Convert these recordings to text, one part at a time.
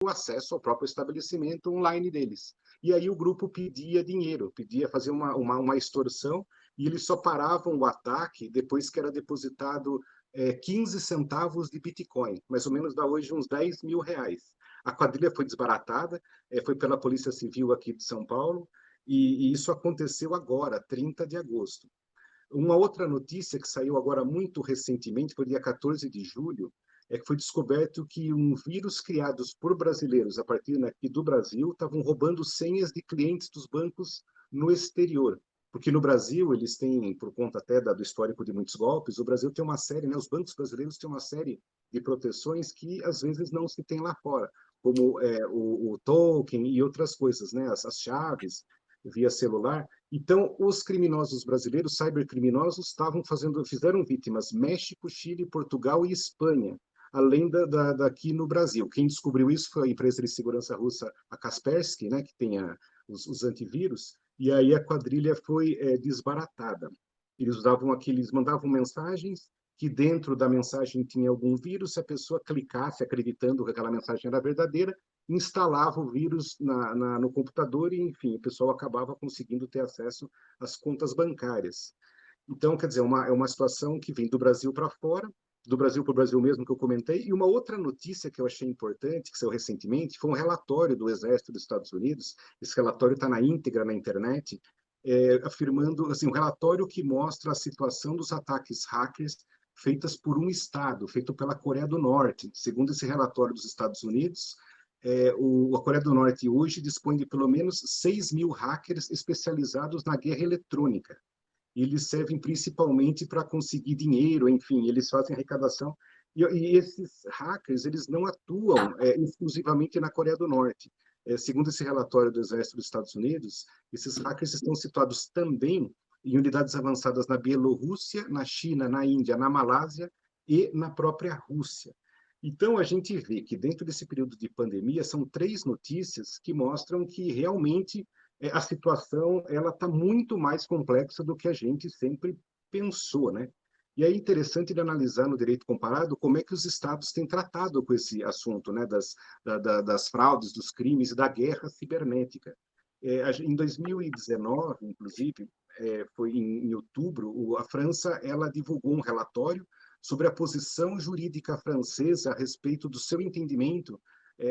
o acesso ao próprio estabelecimento online deles. E aí o grupo pedia dinheiro, pedia fazer uma extorsão, e eles só paravam o ataque depois que era depositado 15 centavos de Bitcoin, mais ou menos dá hoje uns 10 mil reais. A quadrilha foi desbaratada, foi pela Polícia Civil aqui de São Paulo, e isso aconteceu agora, 30 de agosto. Uma outra notícia que saiu agora muito recentemente, foi dia 14 de julho, é que foi descoberto que um vírus criado por brasileiros a partir aqui do Brasil estavam roubando senhas de clientes dos bancos no exterior. Porque no Brasil, eles têm, por conta até do histórico de muitos golpes, o Brasil tem uma série, né, os bancos brasileiros têm uma série de proteções que às vezes não se tem lá fora, como o token e outras coisas, né, as chaves via celular. Então, os criminosos brasileiros, cybercriminosos, fizeram vítimas México, Chile, Portugal e Espanha, além daqui no Brasil. Quem descobriu isso foi a empresa de segurança russa, a Kaspersky, né, que tem os antivírus, e aí a quadrilha foi desbaratada. Eles mandavam mensagens que dentro da mensagem tinha algum vírus, se a pessoa clicasse acreditando que aquela mensagem era verdadeira, instalava o vírus no computador e, enfim, o pessoal acabava conseguindo ter acesso às contas bancárias. Então, quer dizer, é uma situação que vem do Brasil para fora, do Brasil para o Brasil mesmo, que eu comentei. E uma outra notícia que eu achei importante, que saiu recentemente, foi um relatório do Exército dos Estados Unidos. Esse relatório está na íntegra na internet, afirmando, assim, um relatório que mostra a situação dos ataques hackers feitas por um Estado, feito pela Coreia do Norte. Segundo esse relatório dos Estados Unidos, a Coreia do Norte hoje dispõe de pelo menos 6 mil hackers especializados na guerra eletrônica. Eles servem principalmente para conseguir dinheiro, enfim, eles fazem arrecadação. E esses hackers, eles não atuam exclusivamente na Coreia do Norte. Segundo esse relatório do Exército dos Estados Unidos, esses hackers estão situados também em unidades avançadas na Bielorrússia, na China, na Índia, na Malásia e na própria Rússia. Então, a gente vê que dentro desse período de pandemia, são três notícias que mostram que realmente a situação ela está muito mais complexa do que a gente sempre pensou, né? E é interessante de analisar no direito comparado como é que os estados têm tratado com esse assunto, né, das fraudes, dos crimes e da guerra cibernética. Em 2019, inclusive, foi em outubro, a França ela divulgou um relatório sobre a posição jurídica francesa a respeito do seu entendimento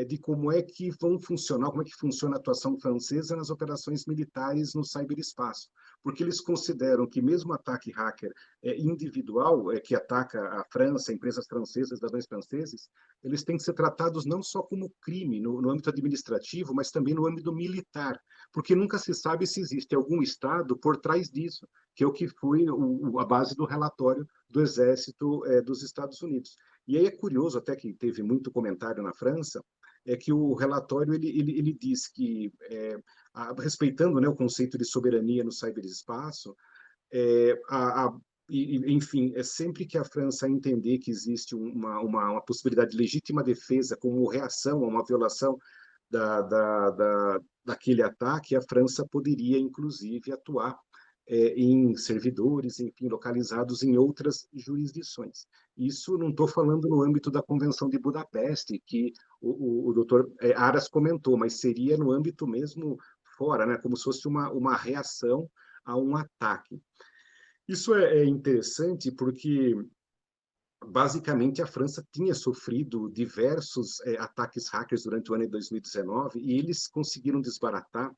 de como é que vão funcionar, como é que funciona a atuação francesa nas operações militares no ciberespaço. Porque eles consideram que mesmo ataque hacker individual, que ataca a França, empresas francesas, cidadãos franceses, eles têm que ser tratados não só como crime no âmbito administrativo, mas também no âmbito militar, porque nunca se sabe se existe algum Estado por trás disso, que é o que foi a base do relatório do Exército dos Estados Unidos. E aí é curioso até que teve muito comentário na França, que o relatório ele diz que, respeitando, né, o conceito de soberania no ciberespaço, é, a, a, enfim, é sempre que a França entender que existe uma possibilidade de legítima defesa como reação a uma violação daquele ataque, a França poderia, inclusive, atuar em servidores, enfim, localizados em outras jurisdições. Isso não estou falando no âmbito da Convenção de Budapeste, que o doutor Aras comentou, mas seria no âmbito mesmo fora, né, como se fosse uma reação a um ataque. Isso é interessante porque basicamente a França tinha sofrido diversos ataques hackers durante o ano de 2019 e eles conseguiram desbaratar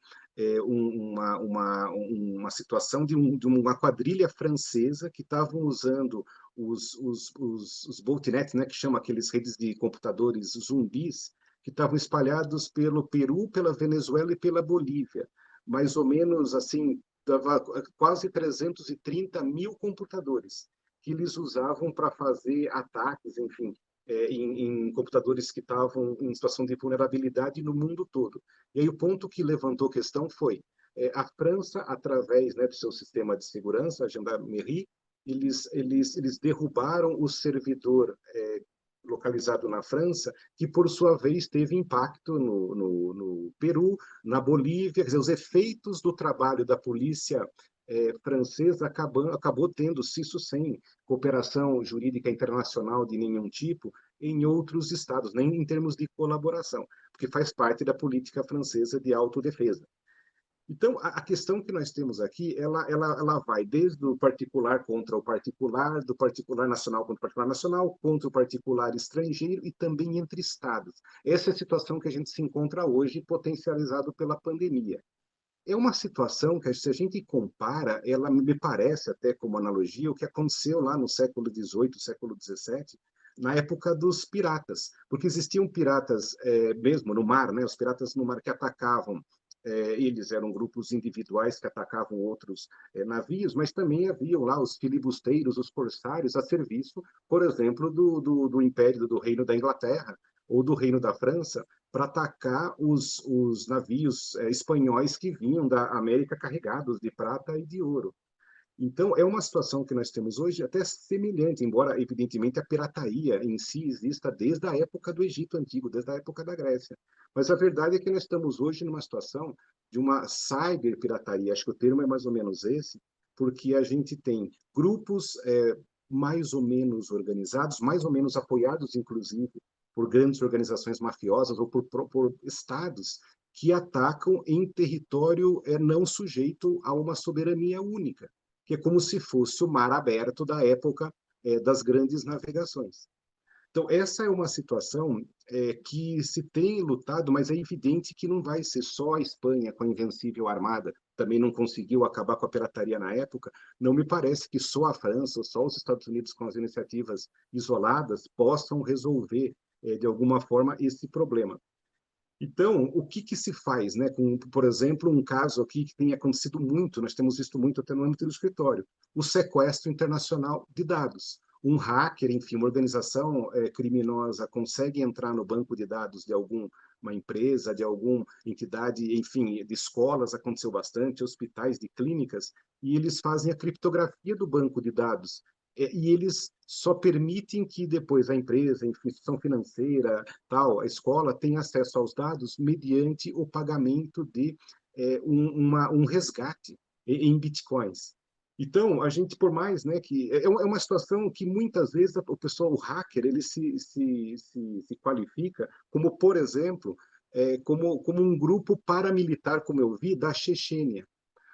uma situação de uma quadrilha francesa que estavam usando os botnets, né, que chamam aqueles redes de computadores zumbis, que estavam espalhados pelo Peru, pela Venezuela e pela Bolívia. Mais ou menos assim, dava quase 330 mil computadores que eles usavam para fazer ataques, enfim, em computadores que estavam em situação de vulnerabilidade no mundo todo. E aí o ponto que levantou a questão foi a França, através, né, do seu sistema de segurança, a Gendarmerie, eles derrubaram o servidor localizado na França, que por sua vez teve impacto no Peru, na Bolívia, quer dizer, os efeitos do trabalho da polícia francesa acabou tendo, se isso sem cooperação jurídica internacional de nenhum tipo, em outros estados, nem em termos de colaboração, porque faz parte da política francesa de autodefesa. Então, a questão que nós temos aqui, ela vai desde o particular contra o particular, do particular nacional contra o particular nacional, contra o particular estrangeiro e também entre estados. Essa é a situação que a gente se encontra hoje, potencializado pela pandemia. É uma situação que, se a gente compara, ela me parece, até como analogia, o que aconteceu lá no século XVIII, século XVII, na época dos piratas, porque existiam piratas mesmo no mar, né? Os piratas no mar que atacavam, eles eram grupos individuais que atacavam outros navios, mas também haviam lá os filibusteiros, os corsários, a serviço, por exemplo, do Império, do Reino da Inglaterra ou do Reino da França, para atacar os navios espanhóis que vinham da América carregados de prata e de ouro. Então, é uma situação que nós temos hoje até semelhante, embora, evidentemente, a pirataria em si exista desde a época do Egito Antigo, desde a época da Grécia. Mas a verdade é que nós estamos hoje numa situação de uma cyberpirataria, acho que o termo é mais ou menos esse, porque a gente tem grupos mais ou menos organizados, mais ou menos apoiados, inclusive, por grandes organizações mafiosas ou por estados que atacam em território não sujeito a uma soberania única, que é como se fosse o mar aberto da época das grandes navegações. Então, essa é uma situação que se tem lutado, mas é evidente que não vai ser só a Espanha com a Invencível Armada, também não conseguiu acabar com a pirataria na época. Não me parece que só a França ou só os Estados Unidos, com as iniciativas isoladas, possam resolver, de alguma forma, esse problema. Então, o que, que se faz, né, com, por exemplo, um caso aqui que tem acontecido muito, nós temos visto muito até no âmbito do escritório, o sequestro internacional de dados. Um hacker, enfim, uma organização criminosa consegue entrar no banco de dados de alguma empresa, de alguma entidade, enfim, de escolas, aconteceu bastante, hospitais, de clínicas, e eles fazem a criptografia do banco de dados. E eles só permitem que depois a empresa, a instituição financeira, tal, a escola tenha acesso aos dados mediante o pagamento de um resgate em bitcoins. Então, a gente, por mais, né, que é uma situação que muitas vezes o pessoal, o hacker, ele se qualifica como, por exemplo, como um grupo paramilitar, como eu vi, da Chechênia,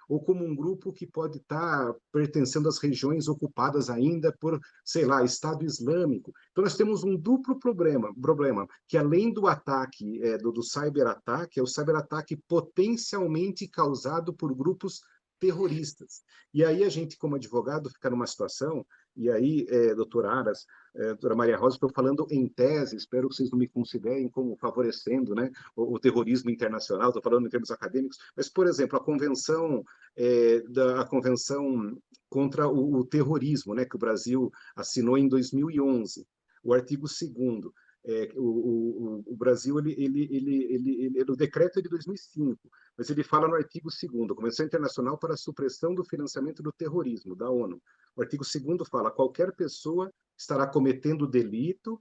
ou como um grupo que pode estar pertencendo às regiões ocupadas ainda por, sei lá, Estado Islâmico. Então, nós temos um duplo problema que além do ataque, do cyberataque, é o cyberataque potencialmente causado por grupos terroristas. E aí a gente, como advogado, fica numa situação, e aí, doutora Aras, doutora Maria Rosa, estou falando em tese, espero que vocês não me considerem como favorecendo, né, o terrorismo internacional, estou falando em termos acadêmicos, mas, por exemplo, a convenção contra o terrorismo, né, que o Brasil assinou em 2011, o artigo 2º, o Brasil, o decreto é de 2005, mas ele fala no artigo 2º, Convenção Internacional para a Supressão do Financiamento do Terrorismo, da ONU. O artigo 2º fala: qualquer pessoa estará cometendo delito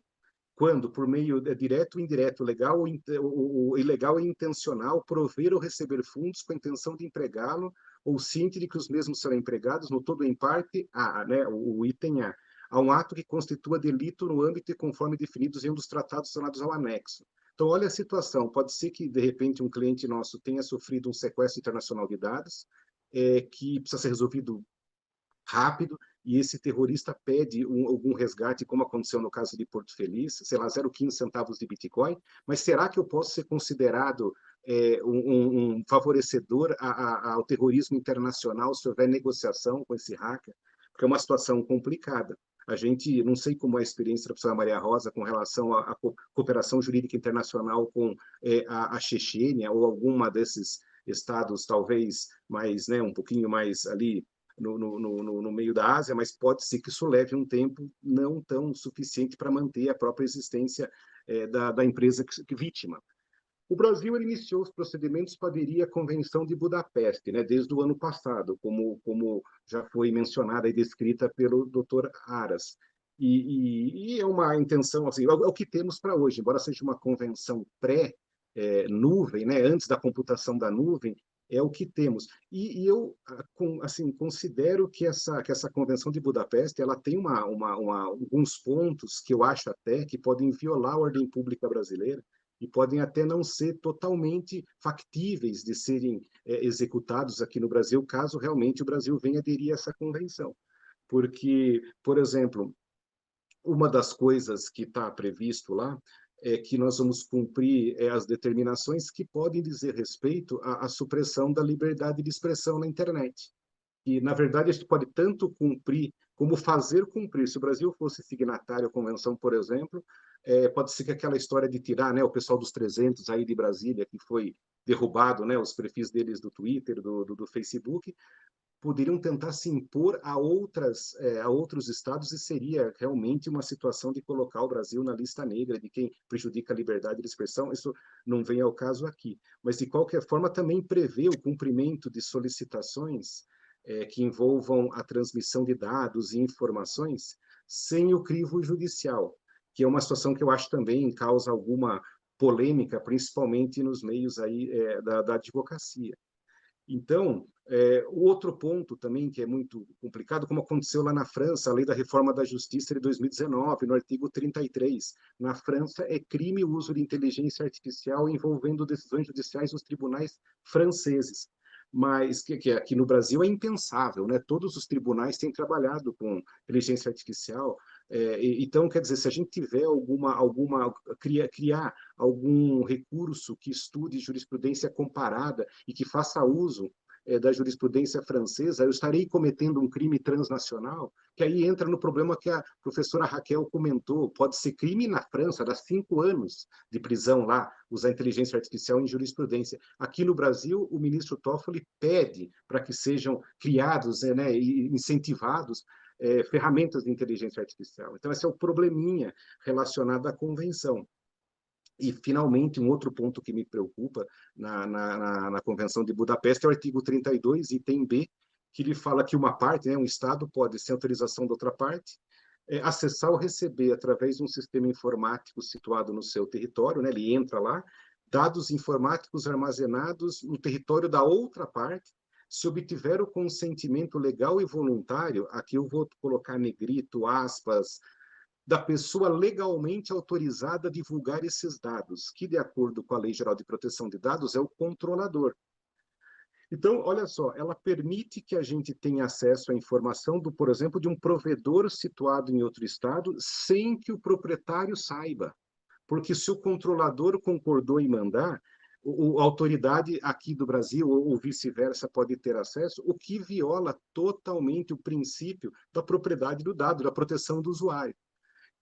quando, por meio direto ou indireto, legal ou ilegal e intencional, prover ou receber fundos com a intenção de empregá-lo ou ciente de que os mesmos serão empregados, no todo ou em parte, né, o item a um ato que constitua delito no âmbito e conforme definidos em um dos tratados relacionados ao anexo. Então, olha a situação. Pode ser que, de repente, um cliente nosso tenha sofrido um sequestro internacional de dados, que precisa ser resolvido rápido, e esse terrorista pede algum resgate, como aconteceu no caso de Porto Feliz, sei lá, 0,15 centavos de Bitcoin, mas será que eu posso ser considerado um favorecedor ao terrorismo internacional se houver negociação com esse hacker? Porque é uma situação complicada. A gente, não sei como é a experiência da professora Maria Rosa com relação à cooperação jurídica internacional com a Chechênia ou alguma desses estados, talvez mais, né, um pouquinho mais ali no meio da Ásia, mas pode ser que isso leve um tempo não tão suficiente para manter a própria existência da empresa vítima. O Brasil iniciou os procedimentos para aderir à Convenção de Budapeste, né, desde o ano passado, como já foi mencionada e descrita pelo Dr. Aras. E é uma intenção, assim, é o que temos para hoje, embora seja uma convenção pré-nuvem, né, antes da computação da nuvem, é o que temos. E eu assim, considero que essa Convenção de Budapeste ela tem alguns pontos que eu acho até que podem violar a ordem pública brasileira e podem até não ser totalmente factíveis de serem executados aqui no Brasil, caso realmente o Brasil venha aderir a essa convenção. Porque, por exemplo, uma das coisas que está previsto lá é que nós vamos cumprir as determinações que podem dizer respeito à supressão da liberdade de expressão na internet. E, na verdade, a gente pode tanto cumprir como fazer cumprir. Se o Brasil fosse signatário à convenção, por exemplo, pode ser que aquela história de tirar, né, o pessoal dos 300 aí de Brasília, que foi derrubado, né, os perfis deles do Twitter, do Facebook, poderiam tentar se impor a outros estados e seria realmente uma situação de colocar o Brasil na lista negra de quem prejudica a liberdade de expressão. Isso não vem ao caso aqui. Mas, de qualquer forma, também prevê o cumprimento de solicitações que envolvam a transmissão de dados e informações sem o crivo judicial, que é uma situação que eu acho também causa alguma polêmica, principalmente nos meios aí, da advocacia. Então, o outro ponto também que é muito complicado, como aconteceu lá na França, a lei da reforma da justiça de 2019, no artigo 33. Na França, é crime o uso de inteligência artificial envolvendo decisões judiciais nos tribunais franceses. Mas que aqui no Brasil é impensável, né? Todos os tribunais têm trabalhado com inteligência artificial. Então, quer dizer, se a gente tiver criar algum recurso que estude jurisprudência comparada e que faça uso da jurisprudência francesa, eu estarei cometendo um crime transnacional, que aí entra no problema que a professora Raquel comentou, pode ser crime na França, dá 5 anos de prisão lá, usar inteligência artificial em jurisprudência. Aqui no Brasil, o ministro Toffoli pede para que sejam criados, né, e incentivados ferramentas de inteligência artificial. Então, esse é o probleminha relacionado à convenção. E, finalmente, um outro ponto que me preocupa na Convenção de Budapeste é o artigo 32, item B, que ele fala que uma parte, né, um Estado, pode, sem autorização da outra parte, acessar ou receber, através de um sistema informático situado no seu território, né, ele entra lá, dados informáticos armazenados no território da outra parte, se obtiver o consentimento legal e voluntário, aqui eu vou colocar negrito, aspas, da pessoa legalmente autorizada a divulgar esses dados, que, de acordo com a Lei Geral de Proteção de Dados, é o controlador. Então, olha só, ela permite que a gente tenha acesso à informação do, por exemplo, de um provedor situado em outro estado, sem que o proprietário saiba. Porque se o controlador concordou em mandar, a autoridade aqui do Brasil, ou vice-versa, pode ter acesso, o que viola totalmente o princípio da propriedade do dado, da proteção do usuário.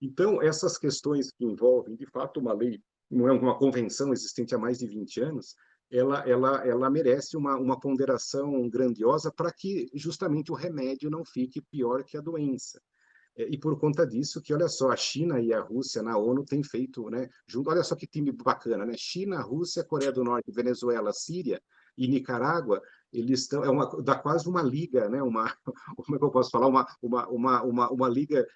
Então, essas questões que envolvem, de fato, uma lei, não é uma convenção existente há mais de 20 anos, ela merece uma ponderação grandiosa para que justamente o remédio não fique pior que a doença. E por conta disso que, olha só, a China e a Rússia na ONU têm feito, né, junto, olha só que time bacana, né? China, Rússia, Coreia do Norte, Venezuela, Síria e Nicarágua, eles estão, dá quase uma liga, né? Como é que eu posso falar? Uma liga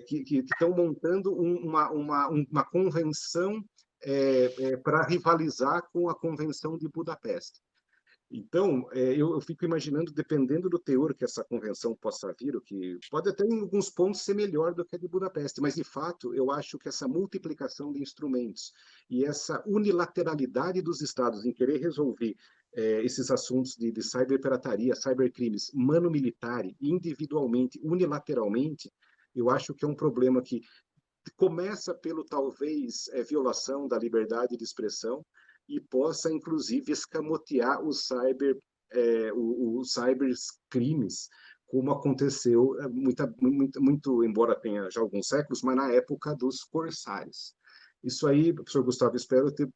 que estão montando uma convenção para rivalizar com a Convenção de Budapeste. Então, eu fico imaginando, dependendo do teor que essa convenção possa vir, o que pode até em alguns pontos ser melhor do que a de Budapeste, mas, de fato, eu acho que essa multiplicação de instrumentos e essa unilateralidade dos Estados em querer resolver esses assuntos de cyberpirataria, cybercrimes, mano militar, individualmente, unilateralmente, eu acho que é um problema que começa pelo, talvez, violação da liberdade de expressão, e possa, inclusive, escamotear os cybercrimes, como aconteceu muito, embora tenha já alguns séculos, mas na época dos corsários. Isso aí, professor Gustavo, espero ter